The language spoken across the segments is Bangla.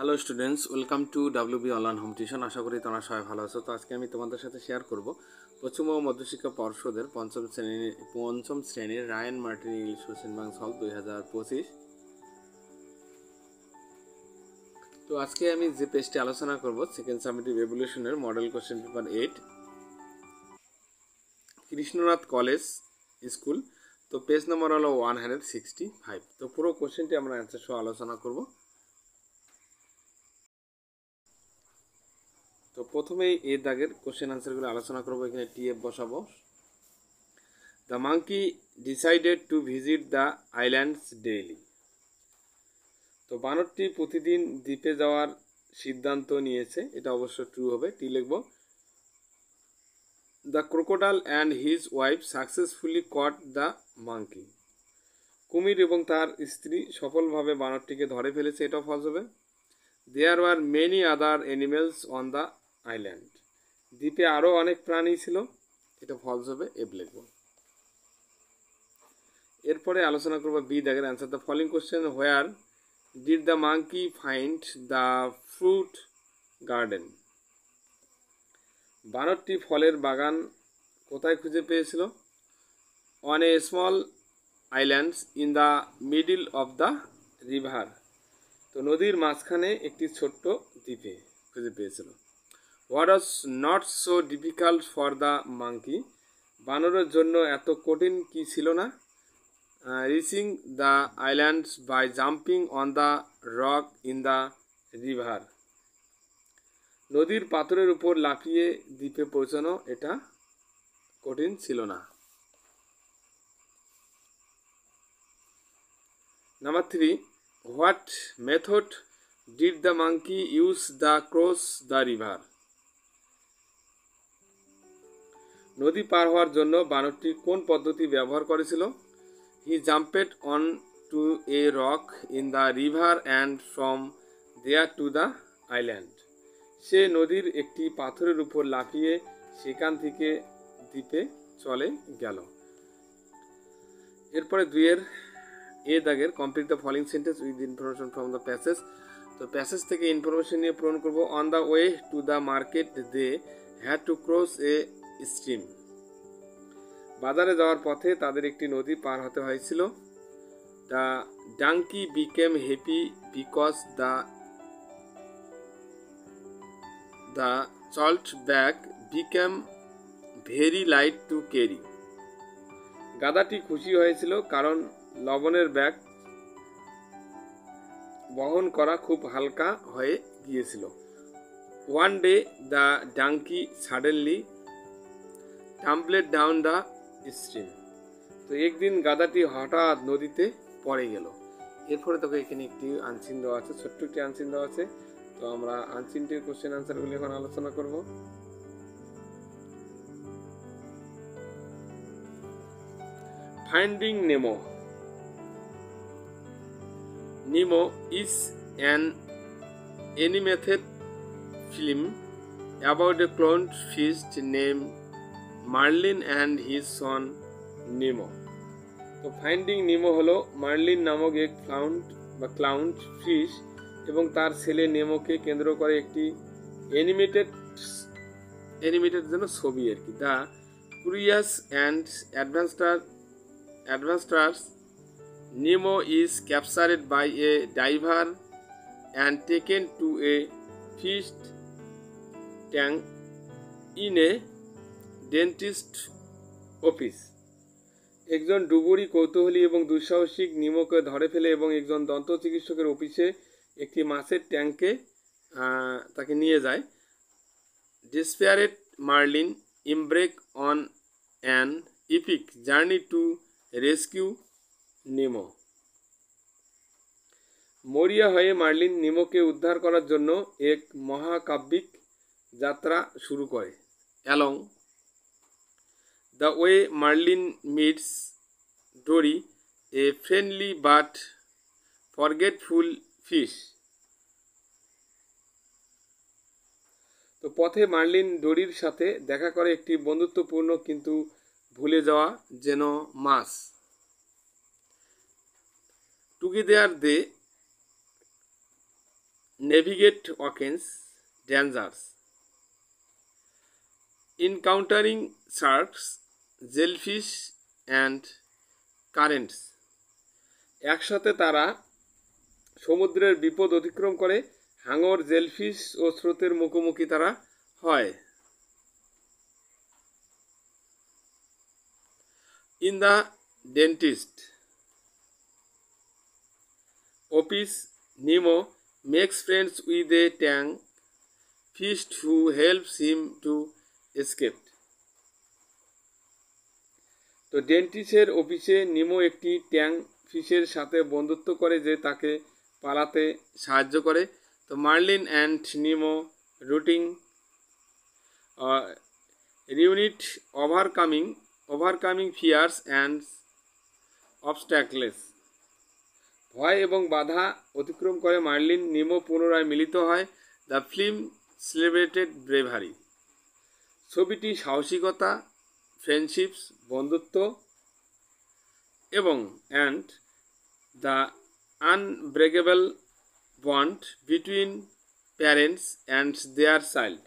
Hello students, welcome to WB online home tuition. আশা করি তোমরা সবাই ভালো আছো। তো আজকে আমি তোমাদের সাথে শেয়ার করব পশ্চিমবঙ্গ মধ্যশিক্ষা পর্ষদের পঞ্চম শ্রেণীর Ryan Martin English question bank solve 2025। তো আজকে আমি যে পেজটি আলোচনা করব সেকেন্ড সামেটিভ এভলিউশনের model question paper 8 Krishnanath college school. তো পেজ নম্বর হলো 165। তো পুরো কোশ্চেনটি আমরা অ্যান্সার সহ আলোচনা করব। তো প্রথমেই এই দাগের কোশ্চেন আনসারগুলো আলোচনা করবো। এখানে টিএফ বসাবো। The monkey decided to visit the islands daily. তো বানরটি প্রতিদিন দ্বীপে যাওয়ার সিদ্ধান্ত নিয়েছে, এটা অবশ্য ট্রু হবে। টি লিখব। The crocodile and his wife successfully caught the monkey. কুমির এবং তার স্ত্রী সফলভাবে বানরটিকে ধরে ফেলেছে, এটাও ফলস হবে। There were many other animals on the island. দ্বীপে আরও অনেক প্রাণী ছিল, এটা ফলস হবে। এফ লিখব। এরপরে আলোচনা করবো বি দাগের answer. The following question, where did the monkey find the fruit garden. বানরটি ফলের বাগান কোথায় খুঁজে পেয়েছিল? On a small islands in the middle of the river. তো নদীর মাঝখানে একটি ছোট্ট দ্বীপে খুঁজে পেয়েছিল। What was not so difficult for the monkey. বানরের জন্য এত কঠিন কি ছিল না? Reaching the islands by jumping on the rock in the river. নদীর পাথরের উপর লাফিয়ে দ্বীপে পৌঁছানো, এটা কঠিন ছিল না। Number 3, what method did the monkey use the cross the river. নদী পার হওয়ার জন্য বানরটি কোন পদ্ধতি ব্যবহার করেছিল? He jumped on to a rock in the river and from there to the island. সে নদীর একটি পাথরের উপর লাফিয়ে সেখান থেকে দ্বীপে চলে গেল। এরপরে 2 এ দাগের complete the following sentence with information from the passage. তো প্যাসেজ থেকে ইনফরমেশন নিয়ে পূরণ করব। On the way to the market they had to cross a stream. বাজারে যাওয়ার পথে তাদের একটি নদী পার হতে হয়েছিল। The donkey became happy because the salt bag became very light to carry. গাধাটি খুশি হয়েছিল কারণ লবণের ব্যাগ বহন করা খুব হালকা হয়ে গিয়েছিল। One day the donkey suddenly tumbled down the stream. তো একদিন গাধাটি হঠাৎ নদীতে পড়ে গেল। এরপরে তোকে এখানে একটি আনসিন দেওয়া আছে, ছোট্ট একটি আনসিন দেওয়া আছে। তো আমরা আনসিনটির কোশ্চেন আনসারগুলি এখন আলোচনা করব। Finding NaMo. Nemo is an animated film about a clowned fish named Marlin and his son Nemo. তো ফাইন্ডিং নেমো হলো মার্লিন নামক এক ক্লাউন্ড ফিশ এবং তার ছেলে নেমোকে কেন্দ্র করে একটি অ্যানিমেটেড যেন ছবি আর কি। The curious and adventurous Nemo is captured by a diver and taken to a fish tank in a dentist office. একজন ডুবুরি কৌতূহলী এবং দুঃসাহসিক নিমোকে ধরে ফেলে এবং একজন দন্ত চিকিৎসকের অফিসে একটি মাছের ট্যাঙ্কে তাকে নিয়ে যায়। Desperate Marlin embark on an epic journey to rescue নেমো। মরিয়া হয়ে মার্লিন নেমোকে উদ্ধার করার জন্য এক মহাকাব্যিক যাত্রা শুরু করে। Along the way Marlin meets Dory, a friendly but forgetful fish. তো পথে মার্লিন ডোরির সাথে দেখা করে একটি বন্ধুত্বপূর্ণ কিন্তু ভুলে যাওয়া যেন মাছ। Together they navigate oceans dangers, encountering sharks, jellyfish and currents. একসাথে তারা সমুদ্রের বিপদ অতিক্রম করে হাঙর, জেলফিশ ও স্রোতের মুখোমুখি তারা হয়। In the dentist office, Nemo makes friends with a tang fish who helps him to escape. তো ডেন্টিস্টের অফিসে নিমো একটি ট্যাং ফিশের সাথে বন্ধুত্ব করে যে তাকে পালাতে সাহায্য করে। তো Marlin and Nemo routing reunite overcoming fears and obstacles. ভয় এবং বাধা অতিক্রম করে মার্লিন নিমো পুনরায় মিলিত হয়। The film celebrated bravery. ছবিটি সাহসিকতা, ফ্রেন্ডশিপস বন্ধুত্ব এবং and the unbreakable bond between parents and their child.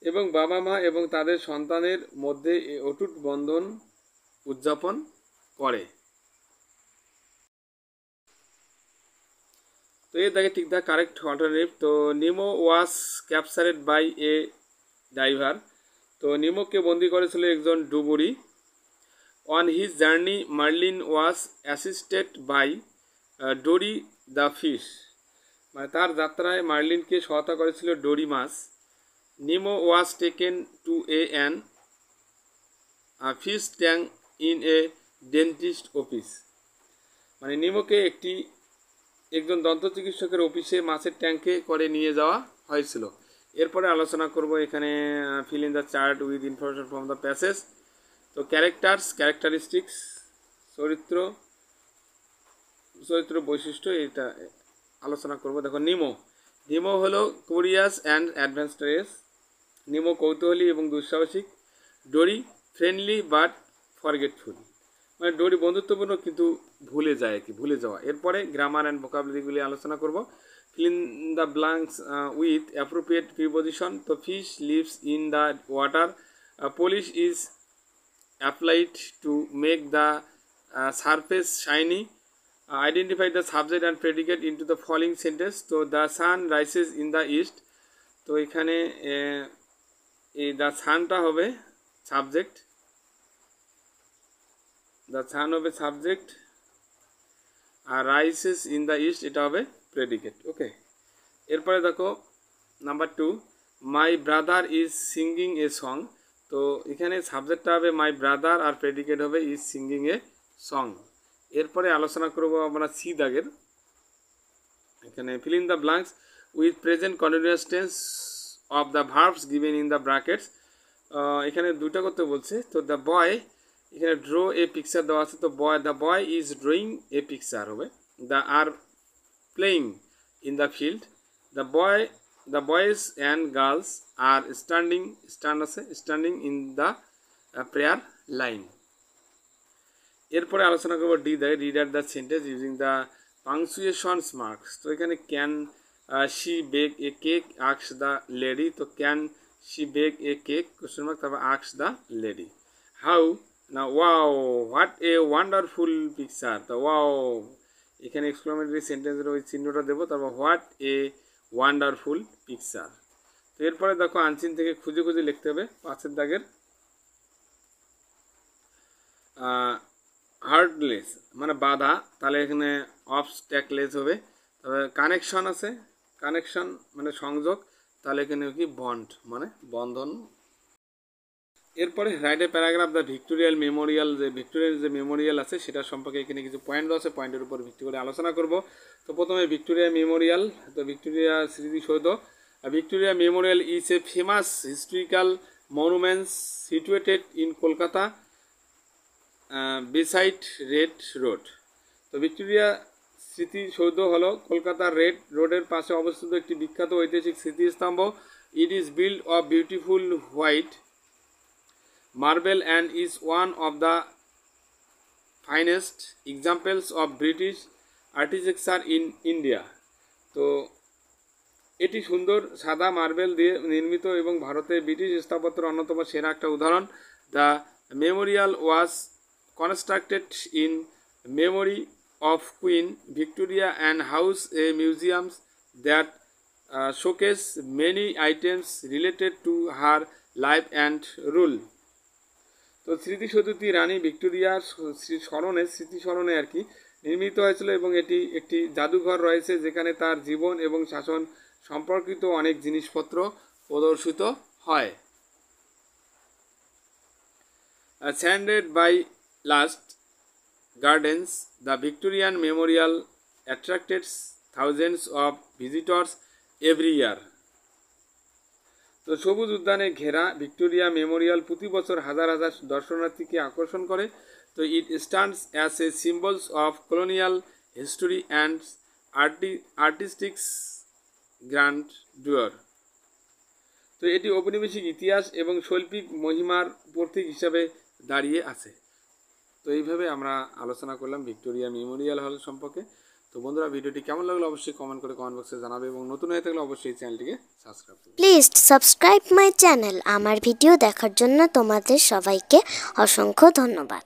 এবং বাবা মা এবং তাদের সন্তানের মধ্যে এই অটুট বন্ধন উদযাপন করে। তো এর দেখে ঠিক দ্য কারেক্ট অল্টারনেটিভ। তো নিমো ওয়াজ ক্যাপচারেড বাই এ ডাইভার। তো নিমোকে বন্দি করেছিল একজন ডুবুরি। On his journey Marlin was assisted by Dory the fish. মানে তার যাত্রায় মার্লিনকে সহায়তা করেছিল ডোরি মাছ। Nemo was taken to an fish tank in a dentist office. মানে নিমোকে একজন দন্ত চিকিৎসকের অফিসে মাছের ট্যাঙ্কে করে নিয়ে যাওয়া হয়েছিল। এরপরে আলোচনা করব এখানে fill in the chart with information from the passage. তো ক্যারেক্টারিস্টিক্স, চরিত্র বৈশিষ্ট্য, এটা আলোচনা করব। দেখো নিমো হলো কোরিয়াস অ্যান্ড অ্যাডভেঞ্চারাস। নিমো কৌতূহলী এবং দুঃসাহসিক। ডোরি ফ্রেন্ডলি বাট ফরগেটফুল। মানে ডোরি বন্ধুত্বপূর্ণ কিন্তু ভুলে যাওয়া। এরপরে গ্রামার অ্যান্ড ভোকাবুলারিগুলি আলোচনা করব। fill in the blanks with appropriate preposition. তো fish lives in the water. Polish is applied to make the surface shiny. Identify the subject and predicate into the following sentence. তো the sun rises in the east. তো এখানে এই the sunটা হবে সাবজেক্ট, the sun হবে সাবজেক্ট, আর রাইসেস ইন দ্য ইস্ট এটা হবে প্রেডিকেট। ওকে, এরপরে দেখো number 2, my brother is singing a song. তো এখানে সাবজেক্টটা হবে মাই ব্রাদার আর প্রেডিকেট হবে ইজ সিঙ্গিং এ সং। এরপরে আলোচনা করব আমরা সি দাগের। এখানে fill in the blanks with present continuous tense of the verbs given in the brackets. এখানে দুটা করতে বলছে। তো দ্য বয়, এখানে ড্র এ পিকচার দেওয়া আছে। তো the boy is drawing a picture হবে। The are playing in the field. The boys and girls are standing in the prayer line. এরপরে আলোচনা করবো D the read out the sentence using the punctuations marks. তো এখানে can she bake a cake ask the lady. তো can she bake a cake question mark, তারপর আস্ক দ্য লেডি। হাউ না wow what a wonderful picture. তো ওয়াও এখানে এক্সক্লামেটরি সেন্টেন্সের ওই চিহ্নটা দেবো, তারপর হোয়াট এ ওয়ান্ডারফুল পিকচার। তো এরপরে দেখো আনচিন থেকে খুঁজে খুঁজে লিখতে হবে 5 দাগের। হার্ডলেস মানে বাধা, তাহলে এখানে অবস্ট্যাকলেস হবে। তবে কানেকশন আছে, কানেকশন মানে সংযোগ, তাহলে এখানে কি বন্ড মানে বন্ধন। এরপরে write a paragraph the Victoria Memorial. যে ভিক্টোরিয়ার যে মেমোরিয়াল আছে সেটা সম্পর্কে এখানে কিছু পয়েন্ট আছে, পয়েন্টের উপর ভিত্তি করে আলোচনা করব। তো প্রথমে ভিক্টোরিয়া মেমোরিয়াল। তো ভিক্টোরিয়া স্মৃতিসৌধ। Victoria Memorial is a famous historical monuments situated in Kolkata beside red road. তো ভিক্টোরিয়া স্মৃতিসৌধ হলো কলকাতার রেড রোডের পাশে অবস্থিত একটি বিখ্যাত ঐতিহাসিক স্মৃতিস্তম্ভ। It is build of beautiful white marble and is one of the finest examples of British architecture in India. তো এটি সুন্দর সাদা মার্বেল দিয়ে নির্মিত এবং ভারতের ব্রিটিশ স্থাপত্যের অন্যতম সেরা একটা উদাহরণ। The Memorial was constructed in memory of queen Victoria and house A museums that showcase many items related to her life and rule. তো স্মৃতিসৌধটি রানী ভিক্টোরিয়ার স্মৃতিস্মরণে আর কি নির্মিত হয়েছিল এবং এটি একটি জাদুঘর রয়েছে যেখানে তার জীবন এবং শাসন সম্পর্কিত অনেক জিনিসপত্র প্রদর্শিত হয়। Surrounded by lush gardens, the Victorian Memorial attracted thousands of visitors every year. তো সবুজ উদ্যানে ঘেরা ভিক্টোরিয়া মেমোরিয়াল প্রতি বছর হাজার হাজার দর্শনার্থীকে আকর্ষণ করে। তো it stands as a symbols of colonial history and artistics grandeur. তো এটি ঔপনিবেশিক ইতিহাস এবং শৈল্পিক মহিমার প্রতীক হিসাবে দাঁড়িয়ে আছে। তো এইভাবে আমরা আলোচনা করলাম ভিক্টোরিয়া মেমোরিয়াল হল সম্পর্কে। তো বন্ধুরা, ভিডিওটি কেমন লাগলো অবশ্যই কমেন্ট করে কমেন্ট বক্সে জানাবে এবং নতুন হয়ে থাকলে অবশ্যই চ্যানেলটিকে সাবস্ক্রাইব করবে। Please subscribe my channel. আমার ভিডিও দেখার জন্য তোমাদের সবাইকে অসংখ্য ধন্যবাদ।